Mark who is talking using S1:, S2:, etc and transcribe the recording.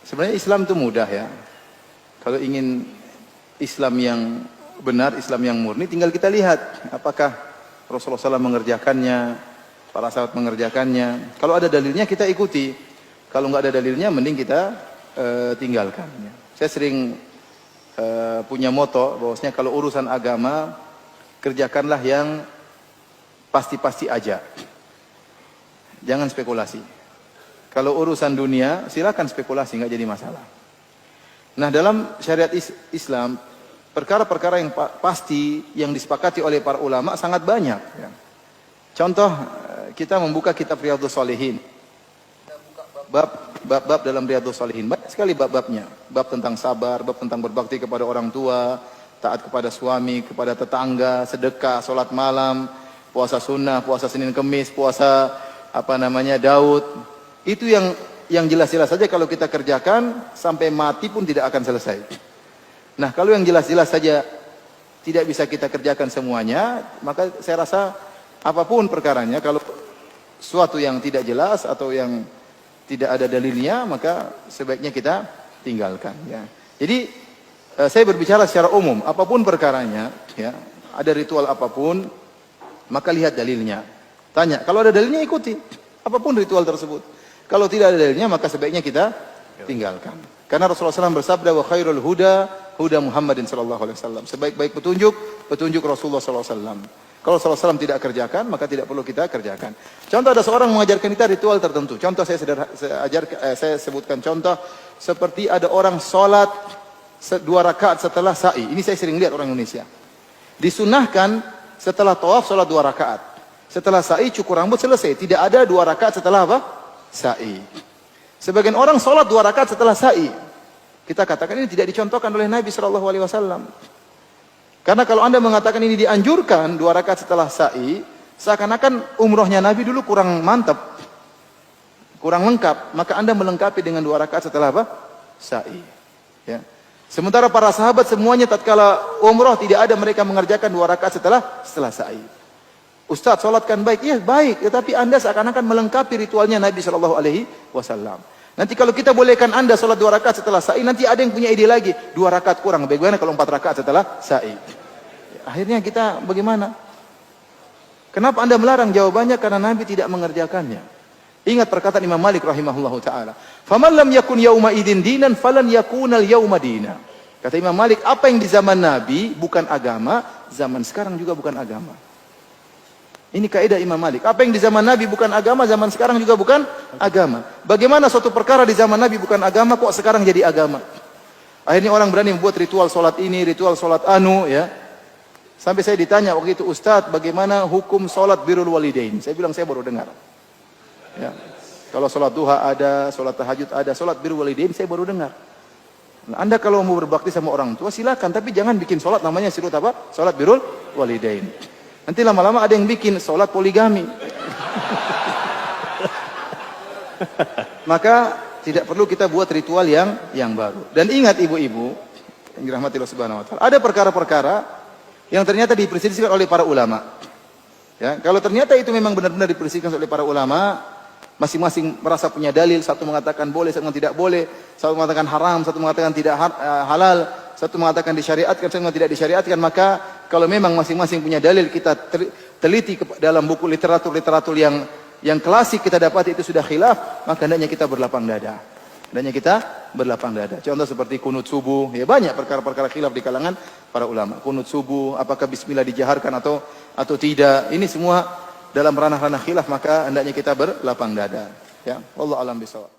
S1: Sebenarnya Islam itu mudah ya. Kalau ingin Islam yang benar, Islam yang murni, tinggal kita lihat apakah Rasulullah SAW mengerjakannya, para sahabat mengerjakannya. Kalau ada dalilnya kita ikuti. Kalau nggak ada dalilnya, mending kita tinggalkan. Saya sering punya moto bahwasanya kalau urusan agama kerjakanlah yang pasti-pasti aja. Jangan spekulasi. Kalau urusan dunia silakan spekulasi, nggak jadi masalah. Nah, dalam syariat Islam perkara-perkara yang pasti yang disepakati oleh para ulama sangat banyak. Contoh, kita membuka kitab Riyadhus Shalihin. Bab-bab dalam Riyadhus Shalihin banyak sekali bab-babnya. Bab tentang sabar, bab tentang berbakti kepada orang tua, taat kepada suami, kepada tetangga, sedekah, sholat malam, puasa sunnah, puasa Senin Kemis, puasa Daud. Itu yang jelas-jelas saja kalau kita kerjakan sampai mati pun tidak akan selesai. Nah, kalau yang jelas-jelas saja tidak bisa kita kerjakan semuanya, maka saya rasa apapun perkaranya, kalau suatu yang tidak jelas atau yang tidak ada dalilnya, maka sebaiknya kita tinggalkan. Ya. Jadi saya berbicara secara umum, apapun perkaranya, ya, ada ritual apapun, maka lihat dalilnya. Tanya, kalau ada dalilnya ikuti, apapun ritual tersebut. Kalau tidak ada dalilnya, maka sebaiknya kita tinggalkan. Karena Rasulullah SAW bersabda, wa khairul huda huda Muhammadin sallallahu alaihi wasallam. Sebaik-baik petunjuk Rasulullah SAW. Kalau Rasulullah SAW tidak kerjakan, maka tidak perlu kita kerjakan. Contoh, ada seorang mengajarkan kita ritual tertentu. Contoh saya sebutkan contoh seperti ada orang sholat 2 rakaat setelah sa'i. Ini saya sering lihat orang Indonesia. Disunahkan setelah tawaf sholat 2 rakaat. Setelah sa'i cukur rambut selesai. Tidak ada 2 rakaat setelah apa? Sa'i. Sebagian orang sholat 2 rakaat setelah sa'i. Kita katakan ini tidak dicontohkan oleh Nabi SAW. Karena kalau anda mengatakan ini dianjurkan 2 rakaat setelah sa'i, seakan-akan umrohnya Nabi dulu kurang mantap, kurang lengkap. Maka anda melengkapi dengan 2 rakaat setelah apa? Sa'i. Ya. Sementara para sahabat semuanya tatkala umroh tidak ada mereka mengerjakan 2 rakaat setelah sa'i. Ustaz, sholatkan baik, iya baik, tetapi anda seakan-akan melengkapi ritualnya Nabi SAW. Nanti kalau kita bolehkan anda sholat 2 rakaat setelah sa'i, nanti ada yang punya ide lagi, 2 rakaat kurang, bagaimana kalau 4 rakaat setelah sa'i? Akhirnya kita bagaimana? Kenapa anda melarang? Jawabannya karena Nabi tidak mengerjakannya. Ingat perkataan Imam Malik rahimahullahu ta'ala, faman lam yakun yauma idin dinan falan yakunal yauma dina. Kata Imam Malik, apa yang di zaman Nabi bukan agama, zaman sekarang juga bukan agama. Ini kaidah Imam Malik. Apa yang di zaman Nabi bukan agama, zaman sekarang juga bukan agama. Bagaimana suatu perkara di zaman Nabi bukan agama, kok sekarang jadi agama? Akhirnya orang berani membuat ritual sholat ini, ritual sholat anu, ya. Sampai saya ditanya waktu itu, Ustadz, bagaimana hukum sholat birrul walidain? Saya bilang, saya baru dengar. Ya. Kalau sholat duha ada, sholat tahajud ada, sholat birrul walidain saya baru dengar. Nah, anda kalau mau berbakti sama orang tua silakan, tapi jangan bikin sholat namanya sirut apa? Sholat birrul walidain. Nanti lama-lama ada yang bikin sholat poligami. Maka tidak perlu kita buat ritual yang baru. Dan ingat ibu-ibu yang dirahmati Allah Subhanahu wa taala, ada perkara-perkara yang ternyata diperselisihkan oleh para ulama. Ya, kalau ternyata itu memang benar-benar diperselisihkan oleh para ulama, masing-masing merasa punya dalil, satu mengatakan boleh, satu mengatakan tidak boleh, satu mengatakan haram, satu mengatakan tidak halal, satu mengatakan disyariatkan, satu mengatakan tidak disyariatkan, maka kalau memang masing-masing punya dalil, kita teliti dalam buku literatur yang klasik kita dapati itu sudah khilaf, maka hendaknya kita berlapang dada. Contoh seperti kunut subuh, ya banyak perkara-perkara khilaf di kalangan para ulama. Kunut subuh, apakah bismillah dijaharkan atau tidak? Ini semua dalam ranah-ranah khilaf, maka hendaknya kita berlapang dada. Ya, wallahu a'lam bishawab.